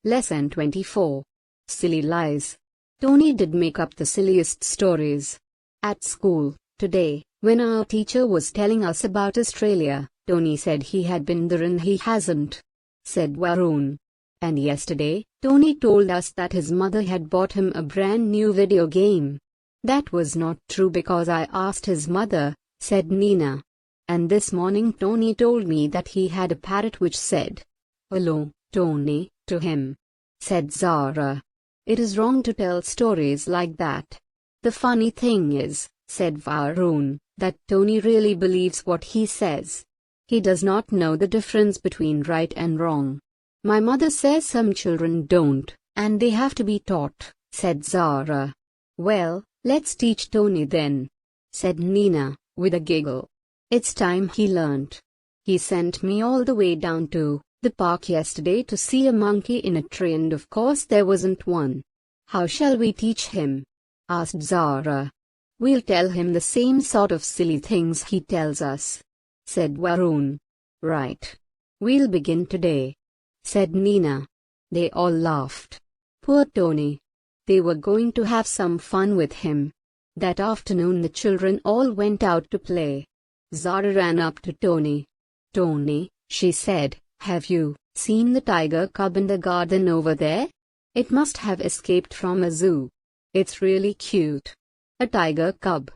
Lesson 24. Silly Lies. Tony did make up the silliest stories. At school, today, when our teacher was telling us about Australia, Tony said he had been there and he hasn't, said Varun. And yesterday, Tony told us that his mother had bought him a brand new video game. That was not true because I asked his mother, said Nina. And this morning Tony told me that he had a parrot which said, "Hello, Tony," to him, said Zara. It is wrong to tell stories like that. The funny thing is, said Varun, that Tony really believes what he says. He does not know the difference between right and wrong. My mother says some children don't, and they have to be taught, said Zara. Well, let's teach Tony then, said Nina, with a giggle. It's time he learnt. He sent me all the way down to the park yesterday to see a monkey in a tree and of course there wasn't one. How shall we teach him? Asked Zara. We'll tell him the same sort of silly things he tells us, said Varun. Right. We'll begin today, said Nina. They all laughed. Poor Tony. They were going to have some fun with him. That afternoon the children all went out to play. Zara ran up to Tony. Tony, she said, have you seen the tiger cub in the garden over there? It must have escaped from a zoo. It's really cute. A tiger cub,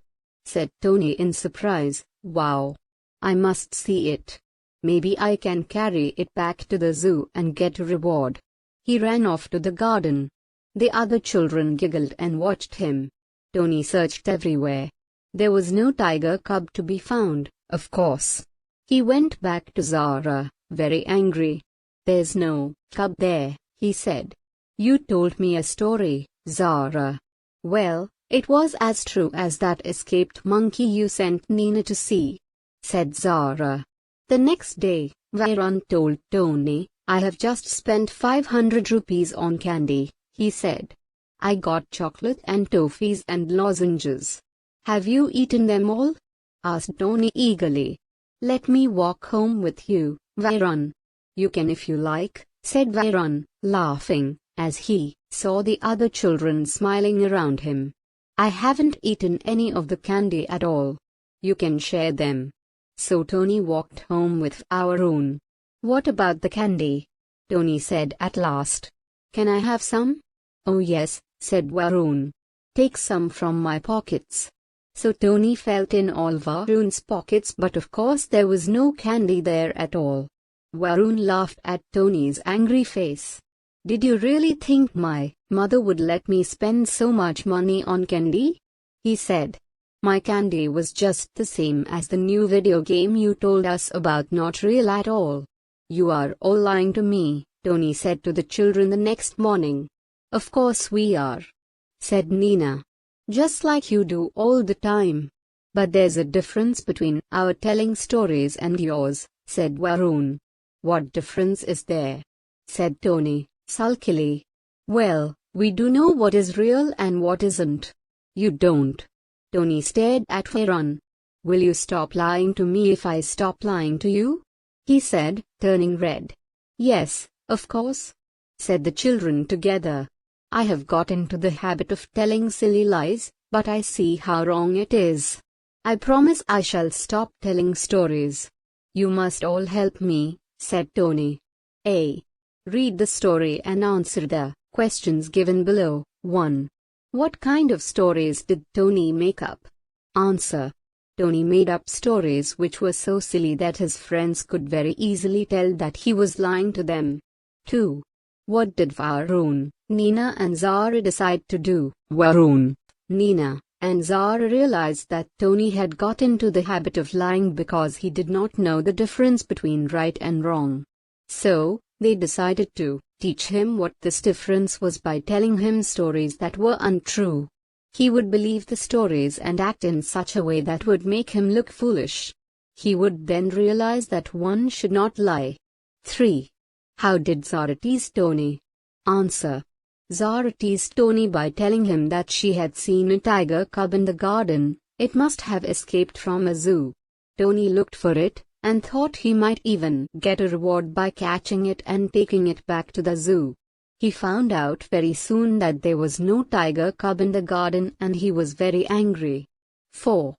said Tony in surprise. Wow. I must see it. Maybe I can carry it back to the zoo and get a reward. He ran off to the garden. The other children giggled and watched him. Tony searched everywhere. There was no tiger cub to be found, of course. He went back to Zara, very angry. There's no cub there, he said. You told me a story, Zara. Well, it was as true as that escaped monkey you sent Nina to see, said Zara. The next day, Varun told Tony, I have just spent 500 rupees on candy, he said. I got chocolate and toffees and lozenges. Have you eaten them all? Asked Tony eagerly. Let me walk home with you, Varun. You can if you like, said Varun, laughing, as he saw the other children smiling around him. I haven't eaten any of the candy at all. You can share them. So Tony walked home with Varun. What about the candy? Tony said at last. Can I have some? Oh yes, said Varun. Take some from my pockets. So Tony felt in all Varun's pockets but of course there was no candy there at all. Varun laughed at Tony's angry face. Did you really think my mother would let me spend so much money on candy? He said. My candy was just the same as the new video game you told us about, not real at all. You are all lying to me, Tony said to the children the next morning. Of course we are, said Nina. Just like you do all the time. But there's a difference between our telling stories and yours, said Varun. What difference is there? Said Tony, sulkily. Well, we do know what is real and what isn't. You don't. Tony stared at Varun. Will you stop lying to me if I stop lying to you? He said, turning red. Yes, of course, said the children together. I have got into the habit of telling silly lies, but I see how wrong it is. I promise I shall stop telling stories. You must all help me, said Tony. A. Read the story and answer the questions given below. 1. What kind of stories did Tony make up? Answer. Tony made up stories which were so silly that his friends could very easily tell that he was lying to them. 2. What did Varun, Nina and Zara decide to do? Varun, Nina, and Zara realized that Tony had got into the habit of lying because he did not know the difference between right and wrong. So, they decided to teach him what this difference was by telling him stories that were untrue. He would believe the stories and act in such a way that would make him look foolish. He would then realize that one should not lie. 3. How did Zara tease Tony? Answer. Zara teased Tony by telling him that she had seen a tiger cub in the garden. It must have escaped from a zoo. Tony looked for it, and thought he might even get a reward by catching it and taking it back to the zoo. He found out very soon that there was no tiger cub in the garden and he was very angry. 4.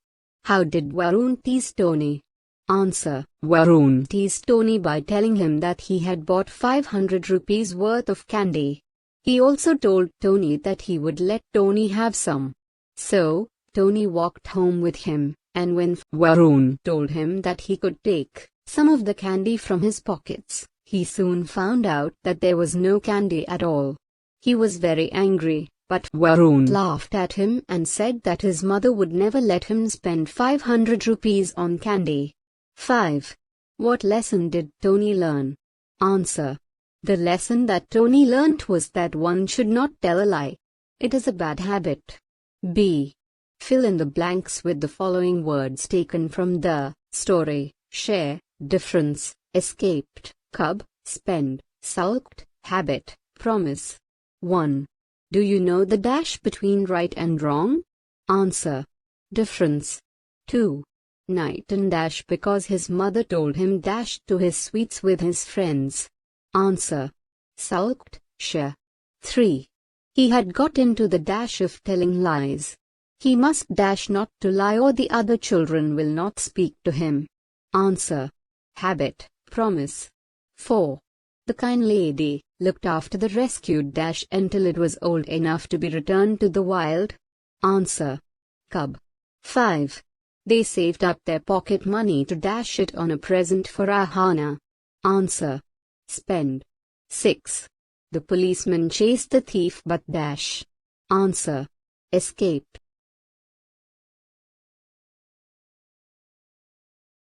How did Varun tease Tony? Answer. Varun teased Tony by telling him that he had bought 500 rupees worth of candy. He also told Tony that he would let Tony have some. So, Tony walked home with him, and when Varun told him that he could take some of the candy from his pockets, he soon found out that there was no candy at all. He was very angry, but Varun laughed at him and said that his mother would never let him spend 500 rupees on candy. 5. What lesson did Tony learn? Answer. The lesson that Tony learnt was that one should not tell a lie. It is a bad habit. B. Fill in the blanks with the following words taken from the story: share, difference, escaped, cub, spend, sulked, habit, promise. 1. Do you know the dash between right and wrong? Answer. Difference. 2. Night and dash because his mother told him dash to his sweets with his friends. Answer. Sulked, share. 3. He had got into the dash of telling lies. He must dash not to lie or the other children will not speak to him. Answer. Habit, promise. 4. The kind lady looked after the rescued dash until it was old enough to be returned to the wild. Answer. Cub. 5. They saved up their pocket money to dash it on a present for Ahana. Answer. Spend. 6. The policeman chased the thief but dash. Answer. Escaped.